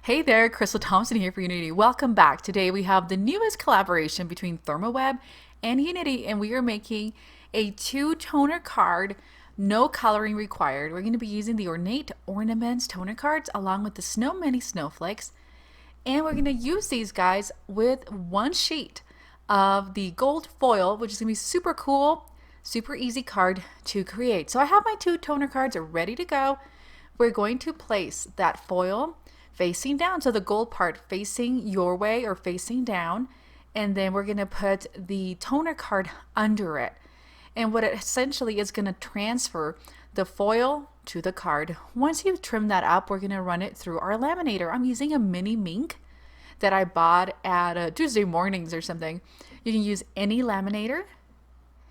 Hey there, Crystal Thompson here for Unity. Welcome back. Today we have the newest collaboration between ThermoWeb and Unity, and we are making a two-toner card, no coloring required. We're going to be using the Ornate Ornaments toner cards along with the Snow Mini Snowflakes, and we're going to use these guys with one sheet of the gold foil, which is going to be super cool, super easy card to create. So I have my two toner cards ready to go. We're going to place that foil facing down, so the gold part facing your way or facing down, and then we're going to put the toner card under it. And what it essentially is going to transfer the foil to the card. Once you've trimmed that up, we're going to run it through our laminator. I'm using a mini mink that I bought at Tuesday mornings or something. You can use any laminator.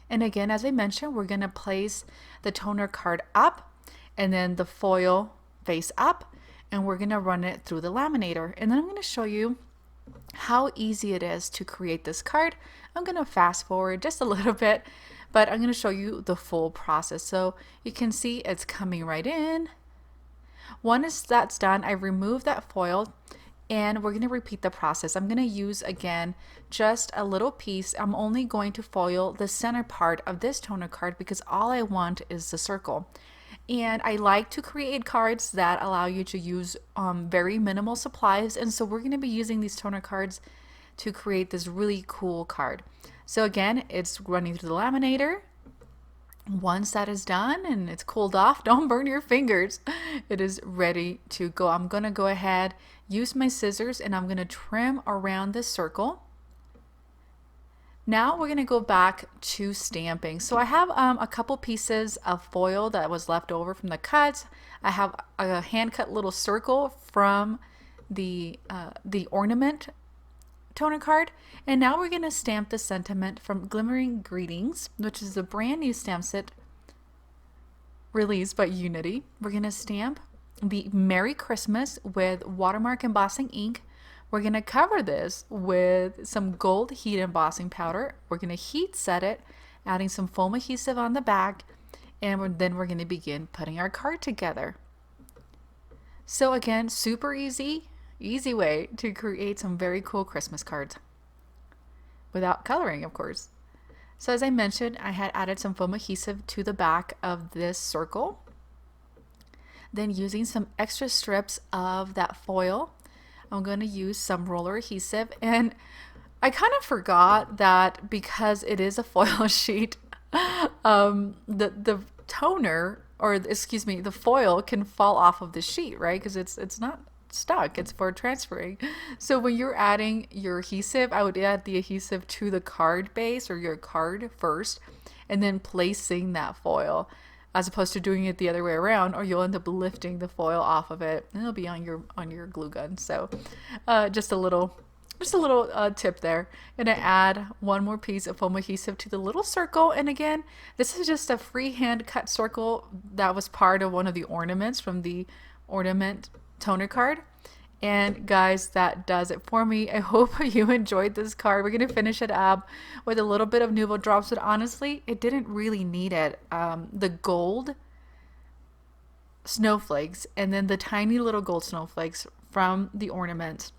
And again, as I mentioned, we're going to place the toner card up and then the foil face up, and we're going to run it through the laminator. And then I'm going to show you how easy it is to create this card. I'm going to fast forward just a little bit, but I'm going to show you the full process. So you can see it's coming right in. Once that's done, I remove that foil and we're going to repeat the process. I'm going to use again just a little piece. I'm only going to foil the center part of this toner card because all I want is the circle. And I like to create cards that allow you to use very minimal supplies. And so we're going to be using these toner cards to create this really cool card. So again, it's running through the laminator. Once that is done and it's cooled off, don't burn your fingers. It is ready to go. I'm going to go ahead, use my scissors, and I'm going to trim around this circle. Now we're going to go back to stamping. So I have a couple pieces of foil that was left over from the cuts. I have a hand cut little circle from the ornament toner card. And now we're going to stamp the sentiment from Glimmering Greetings, which is a brand new stamp set released by Unity. We're going to stamp the Merry Christmas with watermark embossing ink. We're going to cover this with some gold heat embossing powder. We're going to heat set it, adding some foam adhesive on the back, and then we're going to begin putting our card together. So again, super easy way to create some very cool Christmas cards without coloring, of course. So as I mentioned, I had added some foam adhesive to the back of this circle. Then using some extra strips of that foil, I'm going to use some roller adhesive, and I kind of forgot that because it is a foil sheet, the toner, or excuse me, the foil can fall off of the sheet, right? Because it's not stuck, it's for transferring. So when you're adding your adhesive, I would add the adhesive to the card base or your card first, and then placing that foil, as opposed to doing it the other way around, or you'll end up lifting the foil off of it and it'll be on your glue gun. So just a little tip there. Gonna add one more piece of foam adhesive to the little circle, and again, this is just a freehand cut circle that was part of one of the ornaments from the ornament toner card. And guys, that does it for me. I hope you enjoyed this card. We're going to finish it up with a little bit of Nuvo drops, but honestly, it didn't really need it. The gold snowflakes and then the tiny little gold snowflakes from the ornament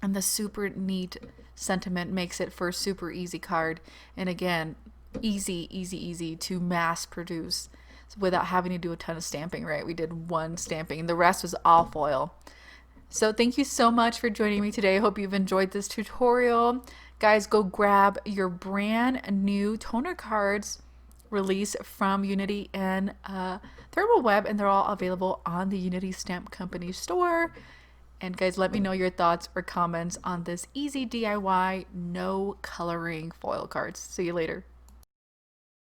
and the super neat sentiment makes it for a super easy card. And again, easy to mass produce without having to do a ton of stamping, right? We did one stamping and the rest was all foil. So thank you so much for joining me today. I hope you've enjoyed this tutorial. Guys, go grab your brand new toner cards released from Unity and ThermoWeb, and they're all available on the Unity Stamp Company store. And guys, let me know your thoughts or comments on this easy DIY, no coloring foil cards. See you later.